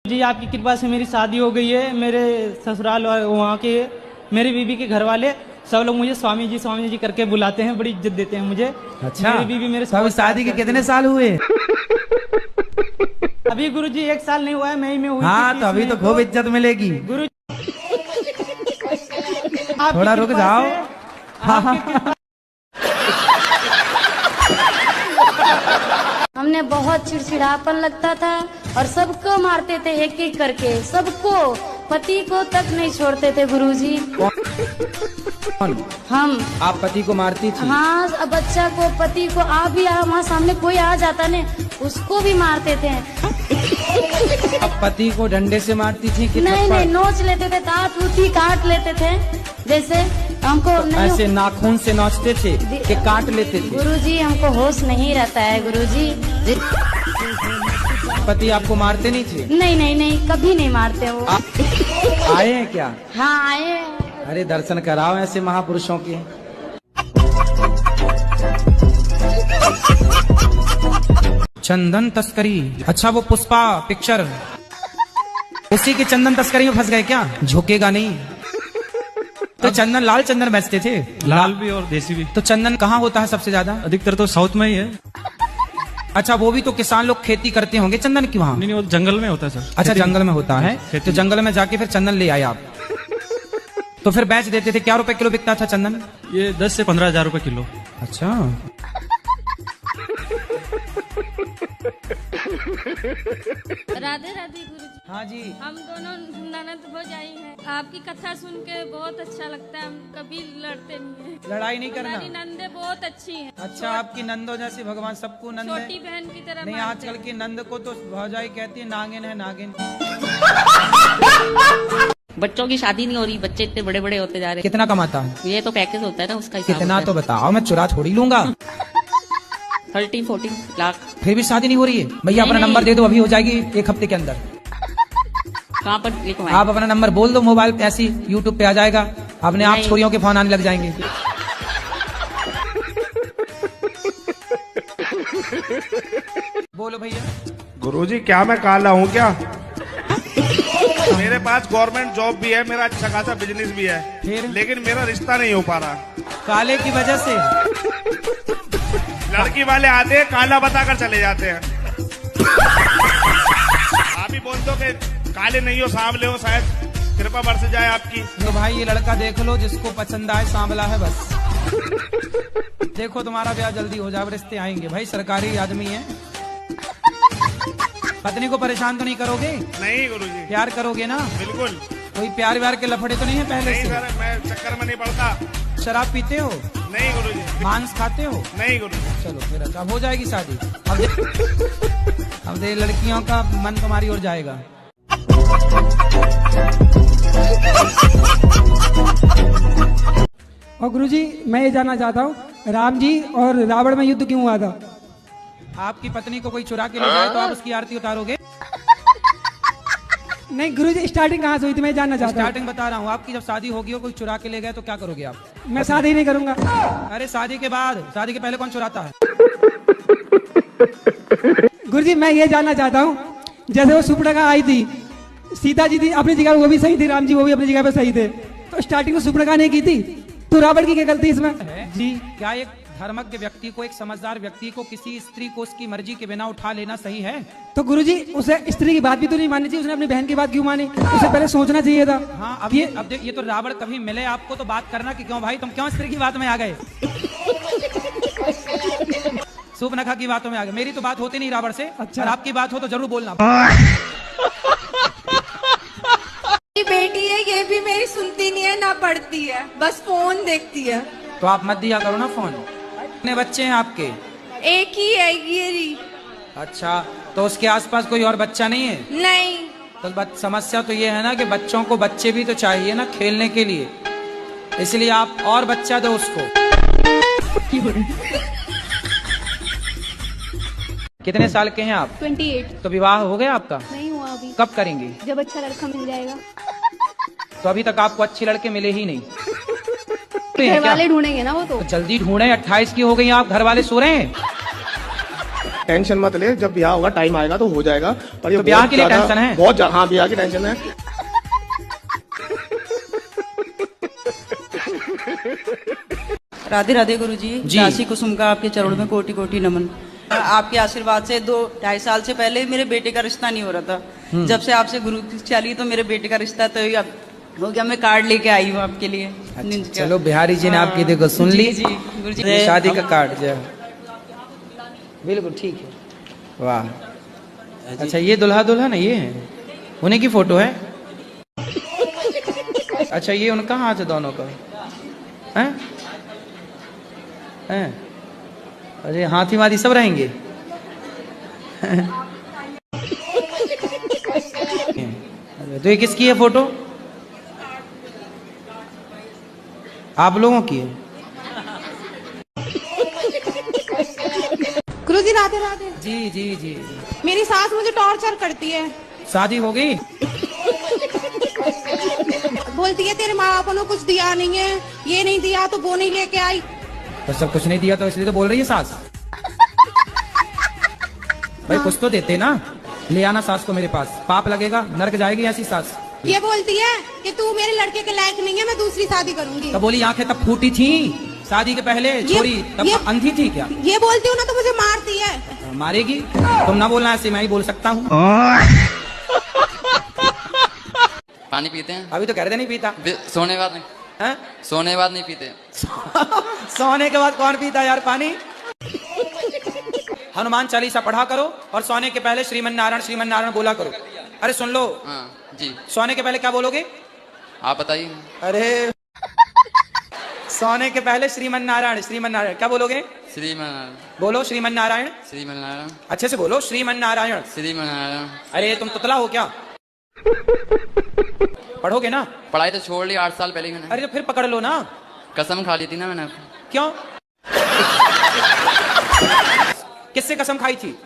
जी आपकी कृपा से मेरी शादी हो गई है। मेरे ससुराल वहाँ के मेरी बीवी के घर वाले सब लोग मुझे स्वामी जी करके बुलाते हैं, बड़ी इज्जत देते हैं मुझे। अच्छा, मेरी बीवी मेरे तो शादी के कितने साल हुए? अभी गुरुजी 1 साल नहीं हुआ है, मई में हुई। हाँ, तो अभी तो खूब इज्जत मिलेगी। गुरु थोड़ा रुक जाओ। हाँ। हमने बहुत चिड़चिड़ापन लगता था और सबको मारते थे एक एक करके, सबको, पति को तक नहीं छोड़ते थे गुरुजी। हम। आप पति को मारती थी? हाँ, बच्चा को, पति को, आप भी हमारे सामने कोई आ जाता ने उसको भी मारते थे। आप पति को डंडे से मारती थी कि नहीं, नोच लेते थे, काट लेते थे। जैसे हमको तो नहीं, ऐसे नाखून से नोचते थे कि काट लेते थे? गुरुजी हमको होश नहीं रहता है गुरुजी। पति आपको मारते नहीं थे? नहीं, कभी नहीं मारते वो। आए हैं क्या? हाँ आए हैं। अरे दर्शन कराओ ऐसे महापुरुषों के। चंदन तस्करी, अच्छा वो पुष्पा पिक्चर, उसी के चंदन तस्करी में फंस गए क्या? झुकेगा नहीं। तो चंदन, लाल चंदन बेचते थे? लाल भी और देसी भी। तो चंदन कहाँ होता है सबसे ज्यादा? अधिकतर तो साउथ में ही है। अच्छा, वो भी तो किसान लोग खेती करते होंगे चंदन की वहाँ? नहीं, वो जंगल में होता है सर। अच्छा, जंगल में होता है। तो जंगल में जाके फिर चंदन ले आए आप, तो फिर बेच देते थे। क्या रुपए किलो बिकता था चंदन? ये 10 से 15 हजार रुपए किलो। अच्छा, राधे राधे गुरुजी। हाँ जी। हम दोनों ननद भौजाई हैं। आपकी कथा सुन के बहुत अच्छा लगता है। हम कभी लड़ते नहीं हैं। लड़ाई नहीं करना। हमारी नंदे बहुत अच्छी हैं। अच्छा, आपकी नंदो जैसी भगवान सबको नंद है। छोटी बहन की तरह नहीं, मानते आजकल की नंद को तो भौजाई कहती है नागिन है, नागिन। बच्चों की शादी नहीं हो रही, बच्चे इतने बड़े बड़े होते जा रहे कितना कमाता है? हैं। ये तो पैकेज होता है ना, उसका हिसाब कितना होता तो बताओ, मैं चुरा थोड़ी लूंगा। है। 13-14 लाख। फिर भी शादी नहीं हो रही है? भैया अपना नहीं। नंबर दे दो, अभी हो जाएगी 1 हफ्ते के अंदर। कहाँ पर लिखवाएं? आप अपना नंबर बोल दो, मोबाइल पे ऐसी यूट्यूब पे आ जाएगा, अपने आप नहीं। छोरियों के फोन आने लग जाएंगे। बोलो भैया। गुरुजी, क्या मैं काला हूँ क्या? मेरे पास गवर्नमेंट जॉब भी है, मेरा अच्छा खासा बिजनेस भी है, फिर? लेकिन मेरा रिश्ता नहीं हो पा रहा। काले की वजह से? लड़की वाले आते हैं, काला बताकर चले जाते हैं। आप ही बोल दो कि काले नहीं हो, सांवले हो, शायद कृपा बरस जाए आपकी। तो भाई ये लड़का देख लो, जिसको पसंद आए, सांवला है बस। देखो तुम्हारा ब्याह जल्दी हो जाए, रिश्ते आएंगे। भाई सरकारी आदमी है। पत्नी को परेशान तो नहीं करोगे? नहीं गुरुजी। प्यार करोगे ना? बिल्कुल। कोई प्यार व्यार के लफड़े तो नहीं है पहले नहीं से? सर, मैं चक्कर में नहीं पड़ता। शराब पीते हो? नहीं गुरुजी। मांस खाते हो? नहीं गुरुजी। चलो फिर अच्छा, हो जाएगी शादी। अब दे लड़कियों का मन तुम्हारी ओर जाएगा। और गुरुजी, मैं ये जानना चाहता हूँ, राम जी और रावण में युद्ध क्यों हुआ था? आपकी पत्नी को कोई चुरा के ले जाए तो आप उसकी आरती उतारोगे? नहीं गुरुजी, स्टार्टिंग कहाँ से हुई थी मैं जानना चाहता हूँ। स्टार्टिंग बता रहा हूँ। आपकी जब शादी होगी हो, कोई चुरा के ले गए तो क्या करोगे आप? मैं शादी नहीं करूंगा। अरे शादी के बाद, शादी के पहले कौन चुराता है? गुरुजी, मैं ये जानना चाहता हूँ, जैसे वो सुपर्णखा आई थी, सीता जी थी अपनी जगह, वो भी सही थी, राम जी वो भी अपनी जगह पे सही थे, तो स्टार्टिंग में सुपर्णखा ने की थी, तो रावण की क्या गलती इसमें? जी, क्या एक धर्मज्ञ व्यक्ति को, एक समझदार व्यक्ति को किसी स्त्री को उसकी मर्जी के बिना उठा लेना सही है? तो गुरुजी, उसे स्त्री की बात भी तो नहीं माननी चाहिए, उसने अपनी बहन की बात क्यों मानी? उसे पहले सोचना चाहिए था। हाँ, अब ये तो रावण कभी मिले आपको तो बात करना कि क्यों भाई तुम क्यों स्त्री की बात में आ गए? सुपर्णखा की बातों में आ गए। मेरी तो बात होती नहीं रावण से। अच्छा। और आपकी बात हो तो जरूर बोलना। बेटी है, ये भी मेरी सुनती नहीं है ना पढ़ती है, बस फोन देखती है। तो आप मत दिया करो ना फोन। कितने बच्चे हैं आपके? एक ही है गिरी। अच्छा, तो उसके आसपास कोई और बच्चा नहीं है? नहीं। तो समस्या तो ये है ना कि बच्चों को बच्चे भी तो चाहिए ना खेलने के लिए, इसलिए आप और बच्चा दो उसको। कितने साल के हैं आप? 28। तो विवाह हो गया आपका? नहीं हुआ अभी। कब करेंगे? जब अच्छा लड़का मिल जाएगा। तो अभी तक आपको अच्छे लड़के मिले ही नहीं? घर वाले ढूंढेंगे ना वो तो। जल्दी ढूंढे, 28 की हो गई आप, घर वाले सो रहे हैं। टेंशन मत ले, जब ब्याह होगा टाइम आएगा तो हो जाएगा। पर ये तो ब्याह बहुत के लिए ज्यादा- टेंशन है? बहुत ज्यादा, हाँ ब्याह की टेंशन है। राधे राधे गुरुजी। दासी कुसुम का आपके चरणों में कोटि कोटि नमन। आपके आशीर्वाद से 2-2.5 साल से पहले मेरे बेटे का रिश्ता नहीं हो रहा था। जब से आपसे गुरु चली तो मेरे बेटे का रिश्ता तो अब हो गया। मैं कार्ड लेके आई हूँ आपके लिए। चलो बिहारी जी ने आपकी देखो सुन ली जी गुरुजी। ये शादी का कार्ड जो बिल्कुल ठीक है। वाह, अच्छा ये दुल्हा दुल्हन है, ये है उन्हीं की फोटो है। अच्छा ये उनका हाथ है दोनों का, हैं? हैं? अरे हाथी वादी सब रहेंगे। तो ये किसकी है फोटो? आप लोगों की है। गुरुजी राधे राधे। जी जी जी। मेरी सास मुझे टॉर्चर करती है। शादी हो गई? बोलती है तेरे माँ बापों ने कुछ दिया नहीं है, ये नहीं दिया तो वो नहीं लेके आई। तो सब कुछ नहीं दिया तो इसलिए तो बोल रही है सास। भाई कुछ तो देते ना, ले आना सास को मेरे पास, पाप लगेगा, नरक जाएगी ऐसी सास। ये बोलती है कि तू मेरे लड़के के लायक नहीं है, मैं दूसरी शादी करूंगी। तब बोली आंखें तब फूटी थी शादी के पहले, छोरी तब अंधी थी क्या? ये बोलती हूँ ना तो मुझे मारती है। मारेगी? तुम ना बोलना ऐसे, मैं ही बोल सकता हूँ। पानी पीते हैं? अभी तो कह रहे थे नहीं पीता। सोने के बाद नहीं है? सोने के बाद नहीं पीते। सोने के बाद कौन पीता यार पानी? हनुमान चालीसा पढ़ा करो और सोने के पहले श्रीमन नारायण बोला करो। अरे सुन लो। हाँ जी। सोने के पहले क्या बोलोगे? आप बताइए। अरे सोने के पहले श्रीमन नारायण क्या बोलोगे? श्रीमन बोलो श्रीमन नारायण। अच्छे से बोलो श्रीमन नारायण। अरे तुम तुतला हो क्या? पढ़ोगे ना? पढ़ाई तो छोड़ ली 8 साल पहले मैंने। अरे तो फिर पकड़ लो ना। कसम खा ली थी ना मैंने। क्यों? किससे कसम खाई थी?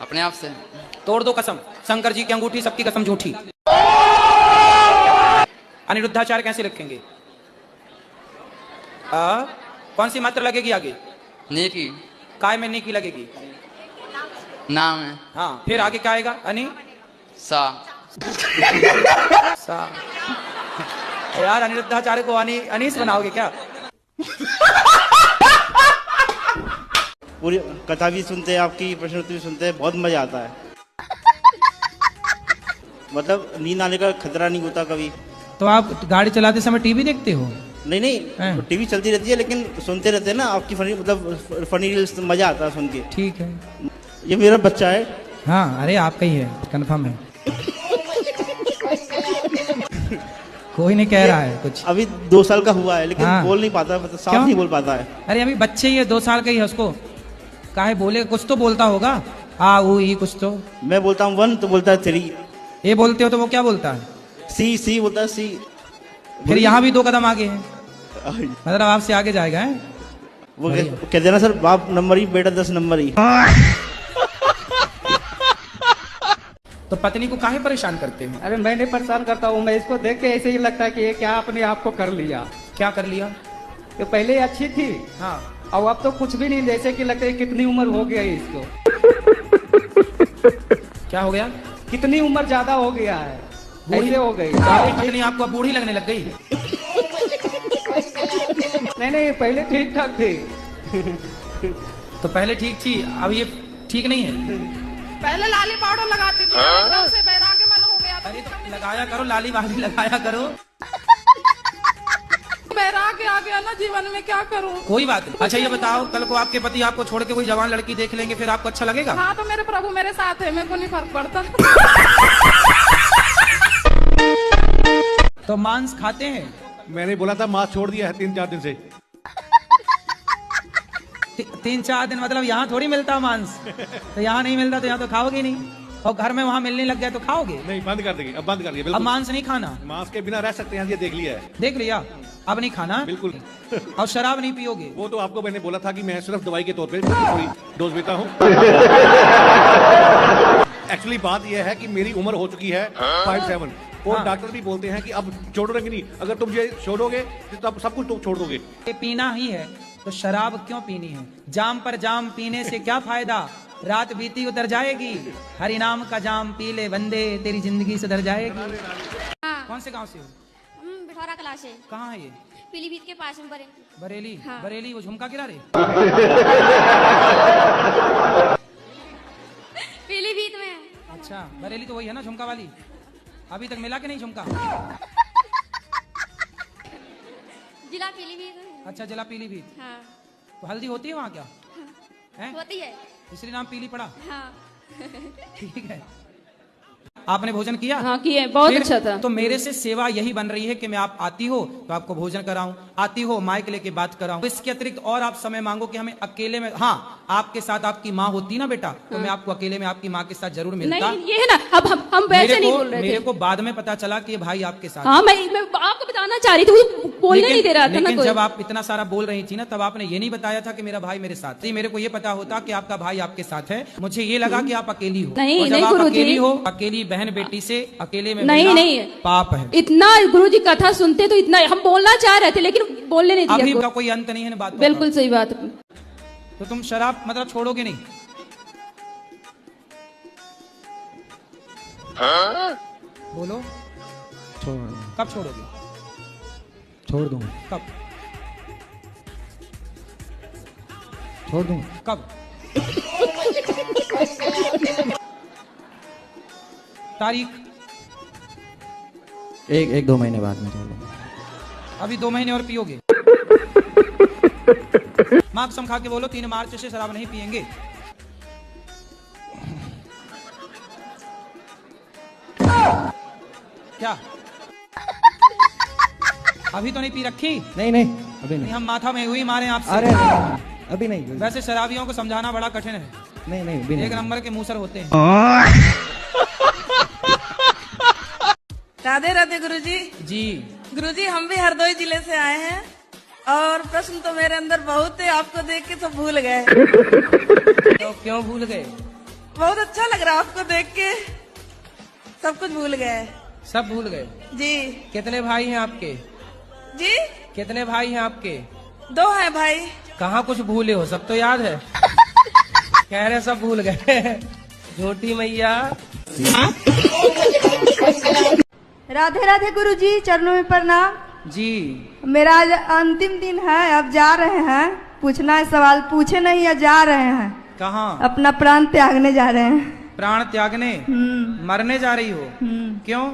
अपने आप से। तोड़ दो कसम। शंकर जी की अंगूठी, सबकी कसम झूठी। अनिरुद्धाचार्य कैसे लिखेंगे? कौन सी मात्रा लगेगी आगे? नेकी। काय में नेकी लगेगी? नाम है। हाँ फिर आगे क्या आएगा? अनि सा। सा। यार अनिरुद्धाचार्य को अनीस बनाओगे क्या? पूरी कथा भी सुनते हैं, आपकी प्रश्नोत्तरी भी सुनते हैं, बहुत मजा आता है। मतलब नींद आने का खतरा नहीं होता कभी। तो आप गाड़ी चलाते समय टीवी देखते हो? नहीं टीवी चलती रहती है लेकिन सुनते रहते हैं ना आपकी फनी, मतलब फनी रील्स, मजा आता है सुन के। ठीक है। ये मेरा बच्चा है। हाँ अरे आपका ही है, कंफर्म है। कोई नहीं कह रहा है कुछ। अभी 2 साल का हुआ है लेकिन हाँ। बोल नहीं पाता, मतलब साफ क्यों? नहीं बोल पाता है। अरे अभी बच्चे ही है, 2 साल का ही है, उसको काहे बोले? कुछ तो बोलता होगा। आ वो ही कुछ तो। मैं बोलता हूँ 1 तो बोलता है 3। ये बोलते हो तो वो क्या बोलता है? सी बोलता है सी। फिर यहाँ भी 2 कदम आगे है, मतलब आपसे आगे जाएगा है? वो कहते हैं ना सर, बाप नंबर ही बेटा 10 नंबर ही। तो पत्नी को काहे परेशान करते हैं? अरे मैं नहीं परेशान करता हूँ, मैं इसको देख के ऐसे ही लगता है कि ये क्या अपने आप को कर लिया। क्या कर लिया? तो पहले अच्छी थी हाँ, और अब तो कुछ भी नहीं, जैसे कि लगता है कितनी उम्र हो गया है इसको। क्या हो गया? कितनी उम्र ज्यादा हो गया है, ऐसे हो गई। पत्नी आपको बूढ़ी लगने लग गई? नहीं पहले ठीक ठाक थी। तो पहले ठीक थी, अब ये ठीक नहीं है? पहले लाली पाउडर लगाती थी, एकदम से बैराग मन हो गया। अरे तो लगाया करो, लाली वाली लगाया करो। बैराग आ गया ना जीवन में, क्या करूं? कोई बात नहीं। अच्छा ये बताओ, कल को आपके पति आपको छोड़ के कोई जवान लड़की देख लेंगे, फिर आपको अच्छा लगेगा? हाँ तो मेरे प्रभु मेरे साथ है, मेरे को नहीं फर्क पड़ता। तो मांस खाते हैं? मैंने बोला था मांस छोड़ दिया है 3-4 दिन से। 3-4 दिन मतलब यहाँ थोड़ी मिलता मांस। तो यहाँ नहीं मिलता तो यहाँ तो खाओगे नहीं, और घर में वहाँ मिलने लग गया तो खाओगे? नहीं, बंद कर देंगे, अब बंद कर दिया। अब मांस नहीं खाना? मांस के बिना रह सकते हैं, ये देख लिया है। देख लिया, अब नहीं खाना बिल्कुल। और शराब नहीं पियोगे? वो तो आपको मैंने बोला था कि मैं सिर्फ दवाई के तौर पे थोड़ी डोज लेता हूँ। एक्चुअली बात यह है कि मेरी उम्र हो चुकी है 57 और हाँ। डॉक्टर भी बोलते हैं कि अब छोड़ोगे नहीं, अगर तुम ये छोड़ोगे तो अब सब कुछ तुम छोड़ दोगे। ये पीना ही है तो शराब क्यों पीनी है? जाम पर जाम पीने से क्या फायदा, रात बीती उतर जाएगी, हरि नाम का जाम पी ले बंदे, तेरी जिंदगी सुधर जाएगी। कौन से गांव से हो? बिठौरा कला से। कहाँ है ये? पीलीभीत के पास में बरेली। हाँ। बरेली वो झुमका गिरा रे। पीलीभीत में। अच्छा, बरेली तो वही है ना झुमका वाली। अभी तक मिला कि नहीं झुमका? जिला पीलीभीत। अच्छा, जिला पीलीभीत। हाँ। तो हल्दी होती है वहाँ क्या? है? होती है। इसलिए नाम पीली पड़ा। हाँ। ठीक है। आपने भोजन किया? हाँ किए, बहुत अच्छा था। तो मेरे से सेवा यही बन रही है कि मैं आप आती हो तो आपको भोजन कराऊं, आती हो माइक लेके बात कराऊं। इसके अतिरिक्त और आप समय मांगो कि हमें अकेले में, हाँ आपके साथ आपकी माँ होती ना बेटा, तो मैं आपको अकेले में आपकी माँ के साथ जरूर मिलता। नहीं ये है ना, अब हम वैसे नहीं बोल रहे थे। मेरे को बाद में पता चला कि ये भाई आपके साथ। हाँ मैं आपको बताना चाह रही थी, बोलने नहीं दे रहा था ना लेकिन कोई। जब आप इतना सारा बोल रही थी ना, तब आपने ये नहीं बताया था कि मेरा भाई मेरे साथ। मेरे को ये पता होता कि आपका भाई आपके साथ है, मुझे ये लगा कि आप अकेली हो। नहीं, और जब नहीं आप गुरुजी। अकेली हो, अकेली बहन बेटी से अकेले में नहीं, मिलना नहीं। पाप है। इतना गुरुजी कथा सुनते तो इतना हम बोलना चाह रहे थे, लेकिन बोलने नहीं अभी दिया। का कोई अंत नहीं है ना बात। बिल्कुल सही बात। तो तुम शराब मतलब छोड़ोगे नहीं? बोलो कब छोड़ोगे? छोड़ दूंगा। कब? छोड़ दूंगा। कब? तारीख? एक 2 महीने बाद में छोड़ दूंगा। अभी 2 महीने और पियोगे? माँ कसम खा के बोलो 3 मार्च से शराब नहीं पियेंगे। क्या अभी तो नहीं पी रखी? नहीं नहीं अभी नहीं। हम माथा में हुई मारे आपसे। अरे नहीं, अभी नहीं। वैसे शराबियों को समझाना बड़ा कठिन है। नहीं नहीं अभी नहीं। एक नंबर के मूसर होते हैं। राधे राधे गुरुजी। जी गुरुजी, हम भी हरदोई जिले से आए हैं और प्रश्न तो मेरे अंदर बहुत है, आपको देख के सब भूल गए। तो क्यों भूल गए? बहुत अच्छा लग रहा है आपको देख के, सब कुछ भूल गए। सब भूल गए? जी। कितने भाई हैं आपके? जी। कितने भाई हैं आपके? 2 हैं भाई। कहाँ कुछ भूले हो? सब तो याद है। कह रहे सब भूल गए। झूठी मैया। राधे राधे गुरुजी, चरणों में प्रणाम। जी। मेरा आज अंतिम दिन है, अब जा रहे हैं। पूछना है सवाल, पूछे नहीं या जा रहे हैं? कहाँ? अपना प्राण त्यागने जा रहे हैं। प्राण त्यागने? मरने जा रही हो? क्यों?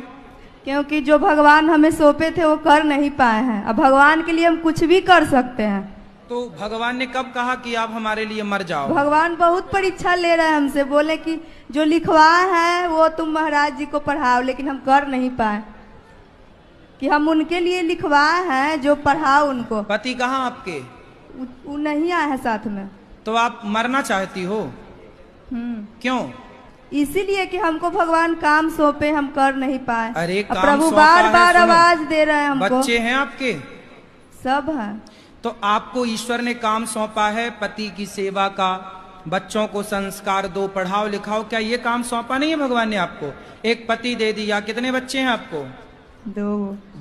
क्योंकि जो भगवान हमें सौंपे थे वो कर नहीं पाए हैं। अब भगवान के लिए हम कुछ भी कर सकते हैं। तो भगवान ने कब कहा कि आप हमारे लिए मर जाओ? भगवान बहुत परीक्षा ले रहे हैं हमसे, बोले कि जो लिखवाए हैं वो तुम महाराज जी को पढ़ाओ, लेकिन हम कर नहीं पाए। कि हम उनके लिए लिखवाए हैं, जो पढ़ाओ उनको। पति कहाँ आपके? वो नहीं आए हैं साथ में। तो आप मरना चाहती हो? क्यों? इसीलिए कि हमको भगवान काम सौंपे, हम कर नहीं पाए। अरे काम प्रभु सौंपा बार है, बार सुनो। आवाज दे रहे हैं हमको। बच्चे हैं आपके? सब हैं। तो आपको ईश्वर ने काम सौंपा है पति की सेवा का, बच्चों को संस्कार दो, पढ़ाओ लिखाओ। क्या ये काम सौंपा नहीं है भगवान ने आपको? एक पति दे दिया। कितने बच्चे हैं आपको?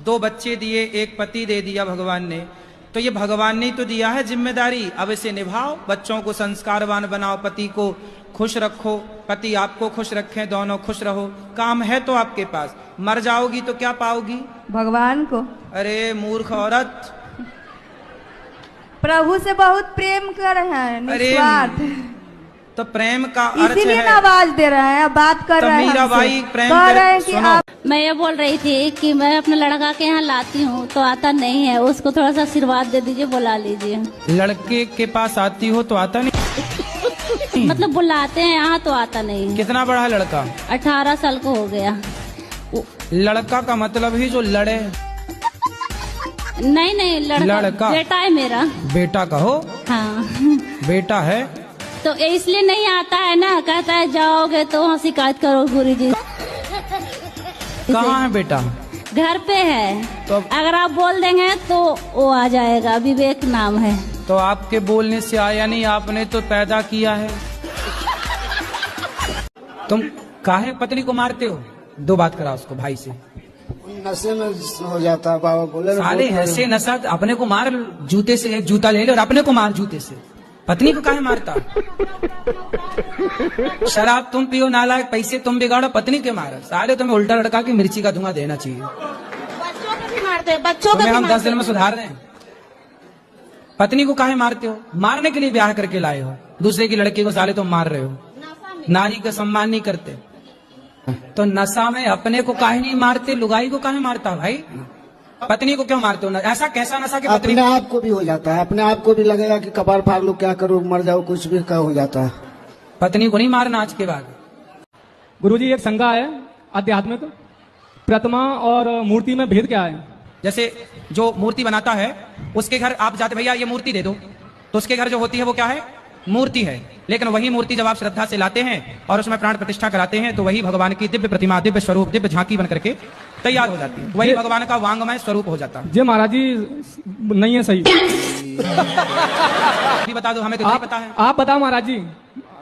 2 बच्चे दिए, एक पति दे दिया भगवान ने। तो ये भगवान ने ही तो दिया है जिम्मेदारी, अब इसे निभाओ। बच्चों को संस्कारवान बनाओ, पति को खुश रखो, पति आपको खुश रखें, दोनों खुश रहो। काम है तो आपके पास। मर जाओगी तो क्या पाओगी? भगवान को। अरे मूर्ख औरत, प्रभु से बहुत प्रेम कर रहे हैं, निस्वार्थ। तो प्रेम का अर्थ इसीलिए है। ना आवाज दे रहे हैं, बात कर तो रहे हैं मीरा हमसे। बाई प्रेम कह कर- रहे हैं कि सुनो। आप मैं ये बोल रही थी कि मैं अपने लड़का के यहाँ लाती हूँ तो आता नहीं है, उसको थोड़ा सा आशीर्वाद दे दीजिए, बुला लीजिए। लड़के के पास आती हो तो आता नहीं? मतलब बुलाते हैं यहाँ तो आता नहीं है। कितना बड़ा है लड़का? 18 साल को हो गया। लड़का का मतलब ही जो लड़े। नहीं लड़का बेटा है मेरा। बेटा कहो? हाँ बेटा है तो इसलिए नहीं आता है ना, कहता है जाओगे तो वहाँ शिकायत करो गुरुजी। कहाँ है बेटा? घर पे है। तो अगर आप बोल देंगे तो वो आ जाएगा, विवेक नाम है। तो आपके बोलने से आया नहीं, आपने तो पैदा किया है। तुम काहे पत्नी को मारते हो? 2 बात करा उसको भाई से। नशे में हो जाता है बाबा बोले। साले ऐसे नशा, अपने को मार जूते से, एक जूता ले ले और अपने को मार जूते से। पत्नी को काहे मारता? शराब तुम पियो नालायक, पैसे तुम बिगाड़ो, पत्नी के मारो। साले तुम्हें उल्टा लड़का की मिर्ची का धुआं देना चाहिए। बच्चों को भी मारते हैं, बच्चों को तुम्हें भी हम 10 दिन में सुधार दें। पत्नी को काहे मारते हो? मारने के लिए ब्याह करके लाए हो, दूसरे की लड़की को साले तुम मार रहे हो। नारी का सम्मान नहीं करते तो नशा में अपने को काहे नहीं मारते, लुगाई को काहे मारता भाई? पत्नी को क्यों मारते हो? ऐसा कैसा नशा कि पत्नी अपने आप को भी हो जाता है, अपने आप को भी लगेगा कि कपार फाड़ लो, क्या करूं, मर जाओ, कुछ भी का हो जाता है। पत्नी को नहीं मारना आज के बाद। गुरुजी एक शंका है आध्यात्मिक, प्रतिमा और मूर्ति में भेद क्या है? जैसे जो मूर्ति बनाता है उसके घर आप जाते, भैया ये मूर्ति दे दो, तो उसके घर जो होती है वो क्या है? मूर्ति है। लेकिन वही मूर्ति जब आप श्रद्धा से लाते हैं और उसमें प्राण प्रतिष्ठा कराते हैं तो वही भगवान की दिव्य प्रतिमा, दिव्य स्वरूप, दिव्य झांकी बन करके तैयार हो जाती है। वही भगवान का वांगमय स्वरूप हो जाता है। जी महाराज जी नहीं है सही। भी बता दो, हमें तो नहीं पता है। आप बताओ महाराज जी,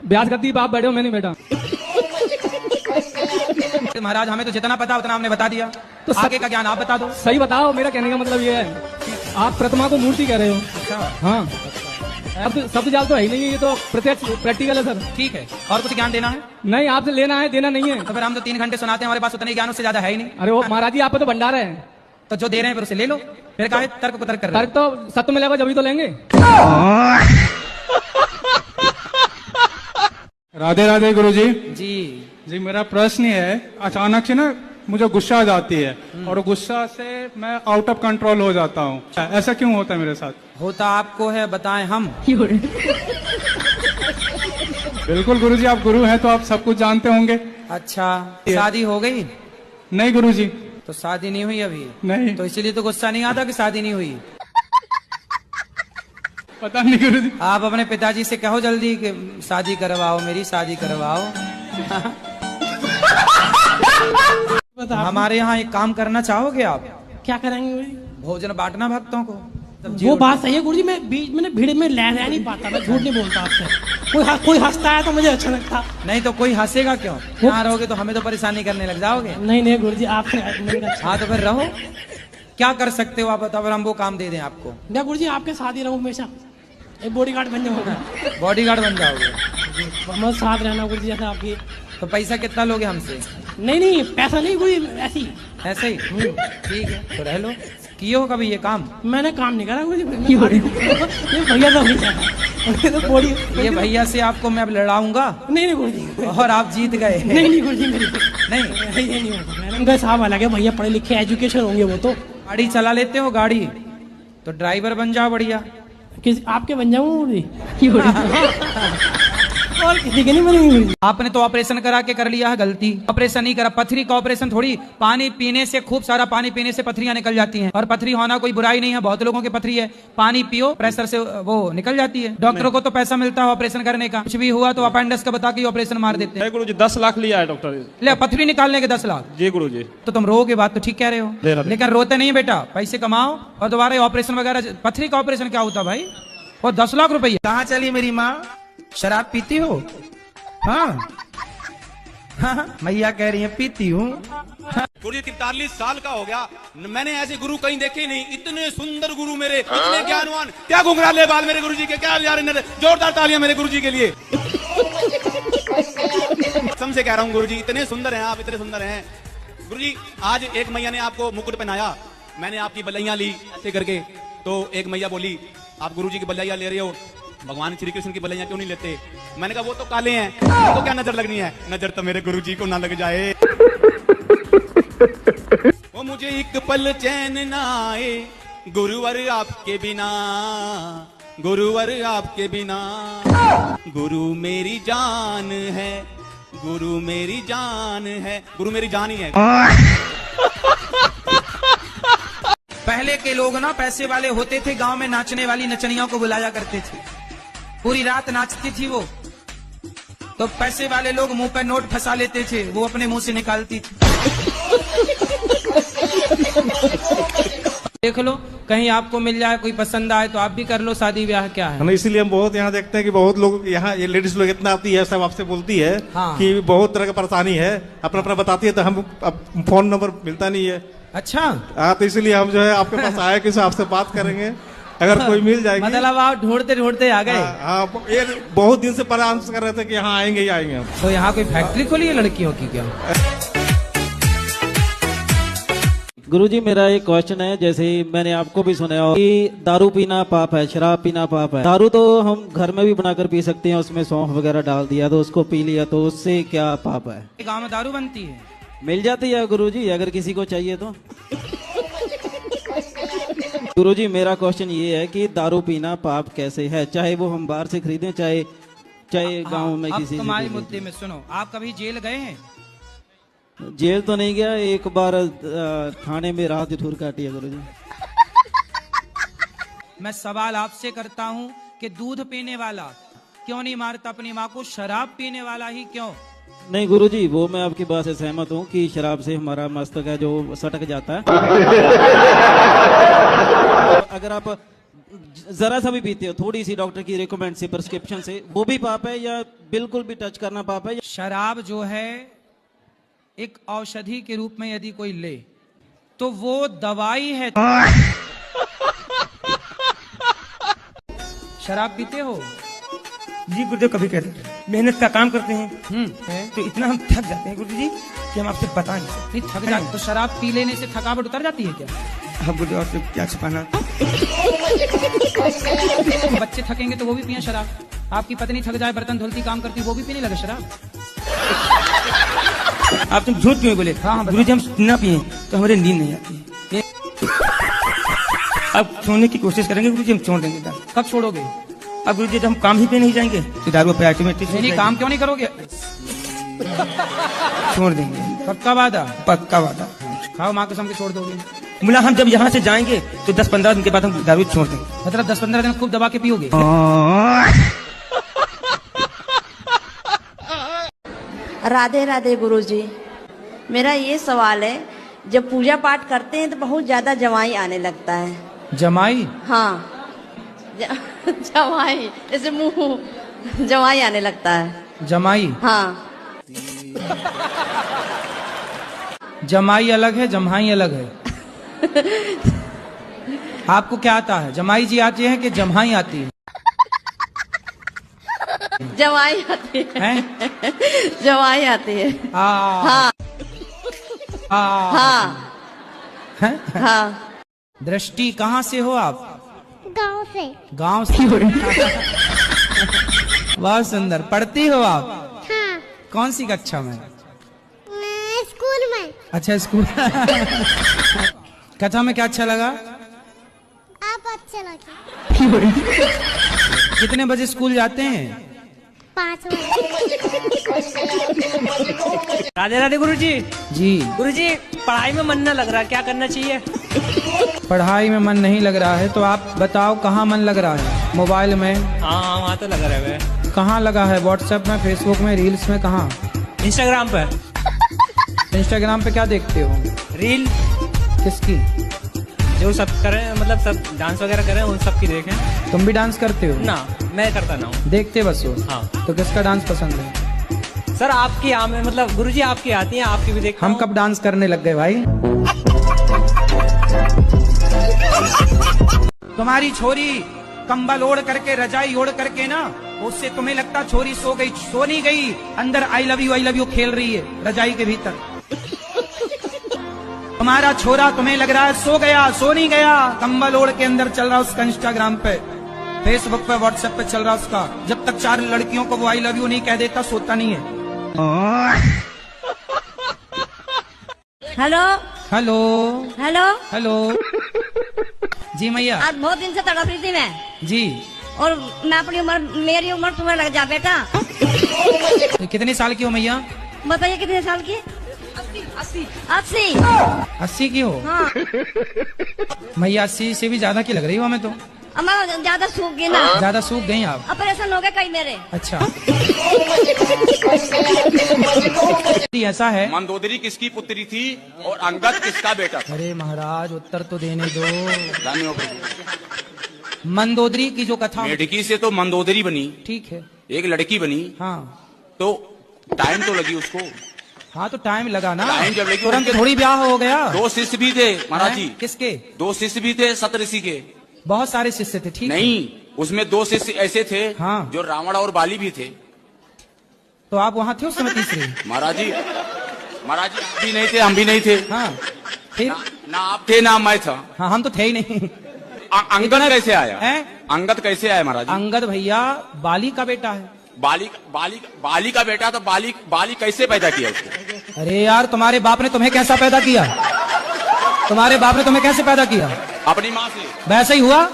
ब्याज गद्दी आप बैठे हो, मैं नहीं बैठा। महाराज हमें तो जितना पता उतना हमने बता दिया, तो आगे का ज्ञान आप बता दो। सही बताओ, मेरा कहने का मतलब ये है, आप प्रतिमा को मूर्ति कह रहे हो। हाँ, अब शब्द जाल तो है ही नहीं, ये तो प्रत्यक्ष प्रैक्टिकल है सर। ठीक है, और कुछ ज्ञान देना है? नहीं, आपसे लेना है, देना नहीं है। तो फिर हम तो 3 घंटे सुनाते हैं, हमारे पास उतने ज्ञान उससे ज्यादा है ही नहीं। अरे वो महाराज जी, आप तो भंडार है, तो जो दे रहे हैं फिर उसे ले लो। फिर कहा तर्क को तर्क कर रहे हैं। तर्क तो सत्य मिलेगा जब ही तो लेंगे। राधे राधे गुरुजी। जी मेरा प्रश्न है, अचानक से ना मुझे गुस्सा आ जाती है और गुस्सा से मैं आउट ऑफ कंट्रोल हो जाता हूँ, ऐसा क्यों होता है मेरे साथ? होता आपको है, बताएं हम? बिल्कुल गुरुजी, आप गुरु हैं तो आप सब कुछ जानते होंगे। अच्छा, शादी हो गई? नहीं गुरुजी। तो शादी नहीं हुई अभी? नहीं। तो इसीलिए तो गुस्सा नहीं आता कि शादी नहीं हुई। पता नहीं गुरुजी। आप अपने पिताजी से कहो जल्दी कि शादी करवाओ, मेरी शादी करवाओ। हमारे यहाँ एक काम करना चाहोगे आप? क्या करेंगे? भोजन बांटना भक्तों को। वो बात सही है गुरुजी, मैं बीच में भीड़ में रह नहीं पाता, मैं झूठ नहीं बोलता आपसे। कोई हंसता है तो मुझे अच्छा लगता। नहीं तो कोई हंसेगा क्यों? यहाँ रहोगे तो हमें तो परेशानी करने लग जाओगे। नहीं गुरुजी, आपसे हाँ तो फिर रहो, क्या कर सकते हो आप बताओ, हम वो काम दे दें आपको। मैं गुरुजी आपके साथ ही रहूं हमेशा, एक बॉडीगार्ड बन जाऊंगा। बॉडीगार्ड बन जाओगे? मैं साथ रहना गुरुजी जैसे आपकी। तो पैसा कितना लोगे हमसे? नहीं पैसा नहीं गुरुजी, ऐसे ही। ठीक है, तो रह लो। किए हो कभी ये काम? मैंने काम नहीं करा गुरुजी। भैया तो नहीं चाहता, ये भैया से आपको मैं अब लड़ाऊंगा। नहीं गुरुजी, और आप जीत गए। नहीं गुरुजी, नहीं ये नहीं होगा। उनका साहब अलग है, भैया पढ़े लिखे एजुकेशन होंगे वो तो। गाड़ी चला लेते हो गाड़ी, तो ड्राइवर बन जाओ बढ़िया। आपके बन जाऊँ और किसी के नहीं बनेंगे। आपने तो ऑपरेशन करा के कर लिया है गलती। ऑपरेशन नहीं करा, पथरी का ऑपरेशन थोड़ी। पानी पीने से, खूब सारा पानी पीने से पथरियां निकल जाती हैं, और पथरी होना कोई बुराई नहीं है, बहुत लोगों की पथरी है। पानी पियो, प्रेशर से वो निकल जाती है। डॉक्टरों को तो पैसा मिलता है ऑपरेशन करने का, कुछ भी हुआ तो अपेंडिक्स का बता के ऑपरेशन मार देते हैं। गुरुजी 10 लाख लिया है डॉक्टर। ले, पथरी निकालने के 10 लाख? जी गुरुजी। तो तुम रोगे, बात तो ठीक कह रहे हो, लेकिन रोते नहीं बेटा, पैसे कमाओ और दोबारा ऑपरेशन वगैरह। पथरी का ऑपरेशन क्या होता भाई? वो 10 लाख रुपये। कहाँ चली मेरी माँ? शराब पीती हो? हाँ मैया कह रही है पीती हूँ। गुरुजी 43 साल का हो गया, मैंने ऐसे गुरु कहीं देखे नहीं। इतने सुंदर गुरु मेरे, इतने ज्ञानवान। क्या घुंघराले बाल मेरे गुरुजी के, क्या यार, जोरदार तालियां मेरे गुरुजी के लिए। समझे कह रहा हूँ गुरुजी, इतने सुंदर हैं आप, इतने सुंदर हैं गुरुजी। आज एक मैया ने आपको मुकुट पहनाया, मैंने आपकी बलैया ली ऐसे करके, तो एक मैया बोली आप गुरुजी की बलैया ले रहे हो, भगवान श्री कृष्ण की बलैया क्यों नहीं लेते? मैंने कहा वो तो काले हैं, तो क्या नजर लगनी है? नजर तो मेरे गुरुजी को ना लग जाए। वो मुझे एक पल चैन ना आए, गुरुवर आपके बिना, गुरुवर आपके बिना। गुरु मेरी जान है, गुरु मेरी जान है, गुरु मेरी जान ही है। पहले के लोग ना पैसे वाले होते थे, गांव में नाचने वाली नचनियों को बुलाया करते थे, पूरी रात नाचती थी वो। तो पैसे वाले लोग मुंह पे नोट फंसा लेते थे, वो अपने मुंह से निकालती थी। देख लो, कहीं आपको मिल जाए, कोई पसंद आए तो आप भी कर लो शादी ब्याह। क्या है, हम इसीलिए हम बहुत यहाँ देखते हैं कि बहुत लोग यहाँ, ये लेडीज लोग इतना आती है, सब आपसे बोलती है हाँ। कि बहुत तरह का परेशानी है, अपना अपना बताती है, तो हम अब फोन नंबर मिलता नहीं है। अच्छा हाँ, तो इसीलिए हम जो है आपके पास आए कि आपसे बात करेंगे। अगर कोई मिल जाएगी। मतलब आप ढूंढते ढूंढते आ गए। हाँ, ये बहुत दिन से परामर्श कर रहे थे कि यहाँ आएंगे ही आएंगे हम। तो यहाँ कोई फैक्ट्री खोली है लड़कियों की क्या? गुरुजी मेरा एक क्वेश्चन है, जैसे मैंने आपको भी सुना हो कि दारू पीना पाप है, शराब पीना पाप है। दारू तो हम घर में भी बनाकर पी सकते हैं, उसमें सौंफ वगैरह डाल दिया तो उसको पी लिया, तो उससे क्या पाप है? गाँव में दारू बनती है, मिल जाती है गुरुजी अगर किसी को चाहिए तो। गुरुजी मेरा क्वेश्चन ये है कि दारू पीना पाप कैसे है, चाहे वो हम बाहर से खरीदें चाहे गांव में किसी से। तुम्हारे मुद्दे में सुनो, आप कभी जेल गए हैं? जेल तो नहीं गया, एक बार थाने में रात ठूर काटी है गुरुजी। मैं सवाल आपसे करता हूँ कि दूध पीने वाला क्यों नहीं मारता अपनी माँ को, शराब पीने वाला ही क्यों? नहीं गुरुजी, वो मैं आपकी बात से सहमत हूँ कि शराब से हमारा मस्तक है जो सटक जाता है। अगर आप जरा सा भी पीते हो, थोड़ी सी डॉक्टर की रिकमेंड से, प्रिस्क्रिप्शन से, वो भी पाप है या बिल्कुल भी टच करना पाप है? शराब जो है एक औषधि के रूप में यदि कोई ले तो वो दवाई है। शराब पीते हो? जी गुरुदेव, कभी कहते मेहनत का काम करते हैं तो इतना हम थक जाते हैं गुरुजी कि हम आपसे बता नहीं सकते। थक जाते तो शराब पी लेने से थकावट उतर जाती है क्या? हाँ गुरुदेव, आपसे क्या छिपाना। बच्चे थकेंगे तो वो भी पिए शराब, आपकी पत्नी थक जाए बर्तन धुलती काम करती वो भी पीने लगे शराब। आप तुम झूठ क्यों बोले? हाँ गुरुजी, हम ना पिए तो हमारे नींद नहीं आती। अब सोने की कोशिश करेंगे गुरुजी, हम छोड़ देंगे। कब छोड़ोगे? अब गुरुजी जब हम काम ही पे नहीं जाएंगे तो दारू पे ऑटोमेटिक काम क्यों नहीं करोगे? छोड़ देंगे। पक्का वादा? पक्का वादा। खाओ माँ कसम के छोड़ दोगे? बोला हम जब यहाँ से जाएंगे तो 10-15 दिन के बाद हम दारू छोड़ देंगे। मतलब 10-15 दिन खूब दबा के पियोगे? राधे राधे गुरुजी, मेरा ये सवाल है, जब पूजा पाठ करते हैं तो बहुत ज्यादा जमाई आने लगता है। जमाई? हाँ जमाई, जैसे मुंह जमाई आने लगता है। जमाई? हाँ। जमाई अलग है, जम्हाई अलग है। आपको क्या आता है? जमाई जी आती है कि जम्हाई आती है? जमाई आती है। जमाई आती है। हाँ हाँ हाँ। दृष्टि, कहाँ से हो आप? गांव से। गांव से? बहुत सुंदर। पढ़ती हो आप? हाँ। कौन सी कक्षा में? मैं स्कूल में। अच्छा स्कूल। कथा में क्या अच्छा लगा? आप अच्छे लगे। कितने बजे स्कूल जाते हैं? 5 बजे। राधे राधे गुरुजी। जी गुरुजी, पढ़ाई में मन न लग रहा, क्या करना चाहिए? पढ़ाई में मन नहीं लग रहा है तो आप बताओ कहाँ मन लग रहा है? मोबाइल में? हाँ वहाँ तो लग रहा है। कहाँ लगा है? व्हाट्सएप में, फेसबुक में, रील्स में? कहाँ? इंस्टाग्राम पे। इंस्टाग्राम पे क्या देखते हो? रील। किसकी? जो सब करें, मतलब सब डांस वगैरह करें उन सब की देखें। तुम भी डांस करते हो? ना, मैं करता ना हूँ। देखते बस हो? हाँ। तो किसका डांस पसंद है? सर आपकी मतलब गुरुजी आपकी आती है, आपकी भी देखता हम कब डांस करने लग गए भाई? तुम्हारी छोरी कंबल ओढ़ करके, रजाई ओढ़ करके ना, उससे तुम्हें लगता छोरी सो गई, सो नहीं गई, अंदर आई लव यू खेल रही है रजाई के भीतर। तुम्हारा छोरा तुम्हें लग रहा है सो गया, सो नहीं गया, कंबल ओढ़ के अंदर चल रहा उसका इंस्टाग्राम पे, फेसबुक पे, व्हाट्सएप पे चल रहा उसका। जब तक 4 लड़कियों को वो आई लव यू नहीं कह देता सोता नहीं है। Hello hello hello hello. जी मैया। आज बहुत दिन से तड़प रही थी मैं जी, और मैं अपनी उम्र, मेरी उम्र तुम्हें लग जा बेटा। कितने साल की हो मैया? बताइए कितने साल की? 80। 80 की हो? हाँ। मैया 80 से भी ज्यादा की लग रही हो हमें तो। अब मैं ज्यादा सूख गई ना। ज्यादा सूख गई आप? ऑपरेशन हो गया कई मेरे। अच्छा। ऐसा है। मंदोदरी किसकी पुत्री थी और अंगद किसका बेटा? अरे महाराज उत्तर तो देने दो। मंदोदरी की जो कथा, मेढकी से तो मंदोदरी बनी, ठीक है, एक लड़की बनी। हाँ। तो टाइम तो लगी उसको। हाँ तो टाइम लगा ना, टाइम जब लगी तुरंत थोड़ी ब्याह हो गया। 2 शिष्य भी थे महाराज जी। किसके? 2 शिष्य भी थे सतऋषि के। बहुत सारे शिष्य थे, ठीक है। नहीं, उसमें 2 शिष्य ऐसे थे हाँ। जो रावण और बाली भी थे। तो आप वहां थे उस समय तीसरे? महाराज जी आप भी नहीं थे, हम भी नहीं थे। हाँ फिर ना आप थे ना मैं था। हाँ, हम तो थे ही नहीं। अंगद कैसे आया? अंगद कैसे आया महाराज? अंगद भैया बाली का बेटा है। बाली का बेटा, तो बाली कैसे पैदा किया उसको? अरे यार, तुम्हारे बाप ने तुम्हें कैसा पैदा किया? तुम्हारे बाप ने तुम्हें कैसे पैदा किया? अपनी माँ से। वैसे ही हुआ।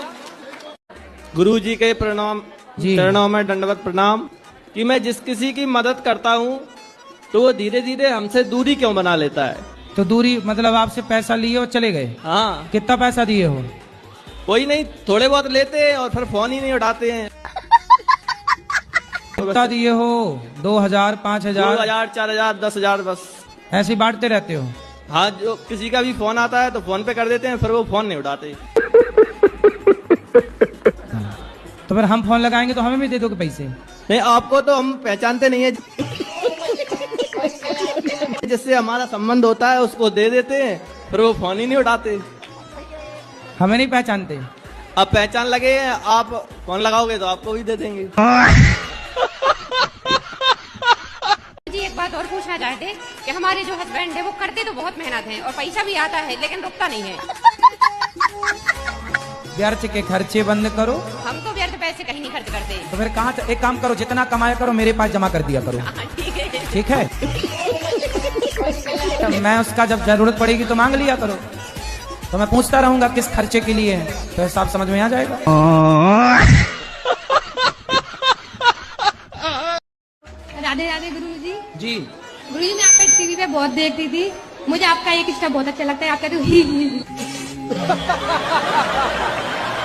गुरु जी के प्रणाम, चरणों में दंडवत प्रणाम। कि मैं जिस किसी की मदद करता हूँ तो वो धीरे धीरे हमसे दूरी क्यों बना लेता है? तो दूरी मतलब आपसे पैसा लिए और चले गए? हाँ। कितना पैसा दिए हो? कोई नहीं, थोड़े बहुत लेते हैं और फिर फोन ही नहीं उठाते हैं। कितना दिए हो? 2000, 5000, 2000, 4000, 10,000 बस ऐसे बांटते रहते हो? हाँ, जो किसी का भी फोन आता है तो फोन पे कर देते हैं, फिर वो फोन नहीं उठाते। तो फिर हम फोन लगाएंगे तो हमें भी दे दोगे पैसे? नहीं, आपको तो हम पहचानते नहीं है। जिससे हमारा संबंध होता है उसको दे देते हैं, फिर वो फोन ही नहीं उठाते। हमें नहीं पहचानते? अब पहचान लगे, आप फोन लगाओगे तो आपको भी दे देंगे। जी एक बात और पूछना चाहते कि हमारे जो हस्बैंड है वो करते तो बहुत मेहनत है और पैसा भी आता है लेकिन रुकता नहीं है। व्यर्थ के खर्चे बंद करो। हम तो व्यर्थ पैसे कहीं नहीं खर्च करते। तो फिर कहाँ? एक काम करो, जितना कमाया करो मेरे पास जमा कर दिया करो। ठीक है? तो मैं उसका जब जरूरत पड़ेगी तो मांग लिया करो। तो मैं पूछता रहूंगा किस खर्चे के लिए है, तो हिसाब समझ में आ जाएगा। राधे राधे गुरु जी। जी गुरु जी, मैं आपका टीवी पे बहुत देखती थी, मुझे आपका एक स्टेप बहुत अच्छा लगता है। आपका तो ही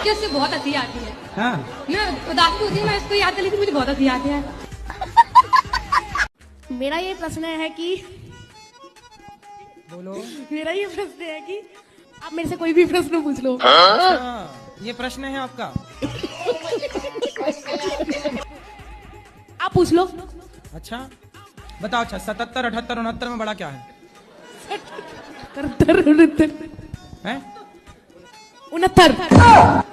कि उससे बहुत हंसी आती है। हाँ। मैं उदासी होती है, मैं इसको याद कर लेती, मुझे बहुत हंसी आती है। मेरा ये प्रश्न है कि बोलो। मेरा ये प्रश्न है कि आप मेरे से कोई भी प्रश्न पूछ लो। ये प्रश्न है आपका? आप पूछ लो। अच्छा बताओ। अच्छा 77, 78, 69 में बड़ा क्या है? 77, 69 है? 69।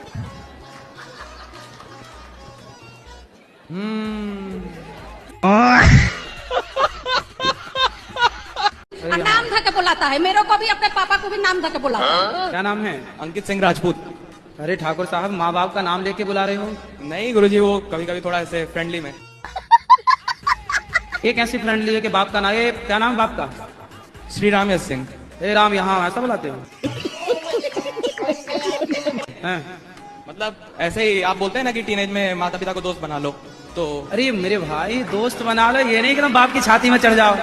नाम धके बुलाता है, मेरे को भी अपने पापा को भी नाम धके बुलाता है। क्या नाम है? अंकित सिंह राजपूत। अरे ठाकुर साहब, माँ बाप का नाम लेके बुला रहे हो? नहीं गुरुजी, वो कभी कभी थोड़ा ऐसे फ्रेंडली में। ये कैसी फ्रेंडली है कि बाप का नाम? ये क्या नाम बाप का? श्री राम यश सिंह। ए राम, यहाँ ऐसा बुलाते हो? मतलब ऐसे ही आप बोलते हैं ना कि टीनेज में माता पिता को दोस्त बना लो, तो अरे मेरे भाई, दोस्त बना लो, ये नहीं कि तुम बाप की छाती में चढ़ जाओ।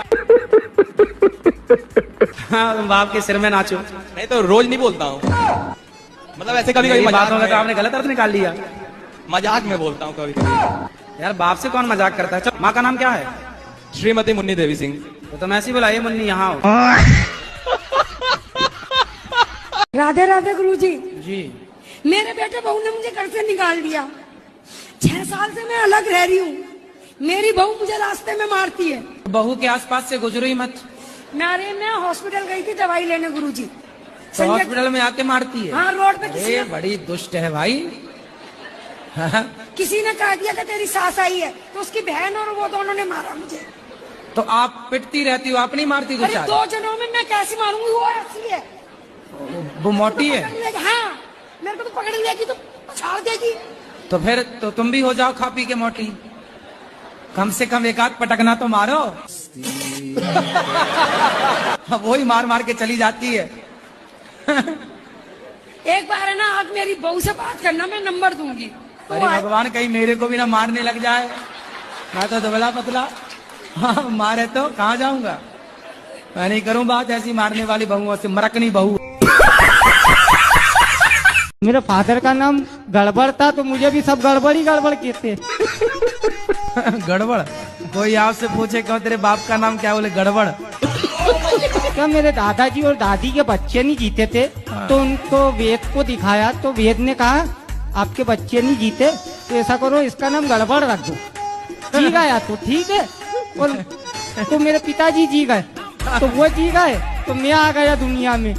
हाँ, तुम बाप के सिर में नाचो। नहीं तो रोज नहीं बोलता हूँ, मतलब ऐसे कभी कभी बात होगा तो आपने गलत अर्थ निकाल लिया। मजाक में बोलता हूँ कभी कभी। यार बाप से कौन मजाक करता है? माँ का नाम क्या है? श्रीमती मुन्नी देवी सिंह। तो तुम ऐसी बुलाइए, मुन्नी यहाँ हो। राधे राधे गुरु जी। जी। मेरे बेटे बहू ने मुझे घर से निकाल दिया। 6 साल से मैं अलग रह रही हूँ। मेरी बहू मुझे रास्ते में मारती है। बहू के आसपास से गुजरो ही मत। मैं हॉस्पिटल गई थी दवाई लेने गुरु जी। तो हॉस्पिटल में आके मारती है? हाँ, रोड पे। अरे बड़ी दुष्ट है भाई। किसी ने कह दिया कि तेरी सास आई है, तो उसकी बहन और वो दोनों ने मारा मुझे। तो आप पिटती रहती हो, आप नहीं मारती? अरे 2 जनों में मैं कैसे मारूंगी? वो ऐसी है, वो मोटी है। हाँ, मेरे को तो पकड़ लेगी तो छाड़ देगी। तो फिर तो तुम भी हो जाओ खा पी के मोटी। कम से कम एक आध पटकना तो मारो। वो ही मार मार के चली जाती है। एक बार है ना, आज मेरी बहू से बात करना, मैं नंबर दूंगी। अरे भगवान, कहीं मेरे को भी ना मारने लग जाए। मैं तो दुबला पतला, हाँ मारे तो कहाँ जाऊंगा। मैं नहीं करूं बात ऐसी मारने वाली बहुओं से, मरकनी बहू। मेरे फादर का नाम गड़बड़ था तो मुझे भी सब गड़बड़ ही गड़बड़ कहते। गड़बड़? कोई आपसे पूछे क्यों तेरे बाप का नाम क्या, बोले गड़बड़। क्या मेरे दादाजी और दादी के बच्चे नहीं जीते थे, तो उनको वेद को दिखाया तो वेद ने कहा आपके बच्चे नहीं जीते, तो ऐसा करो इसका नाम गड़बड़ रख दो। जी गया तो ठीक है, और तो मेरे पिताजी जी गए, तो वो जी गए तो मैं आ गया दुनिया में।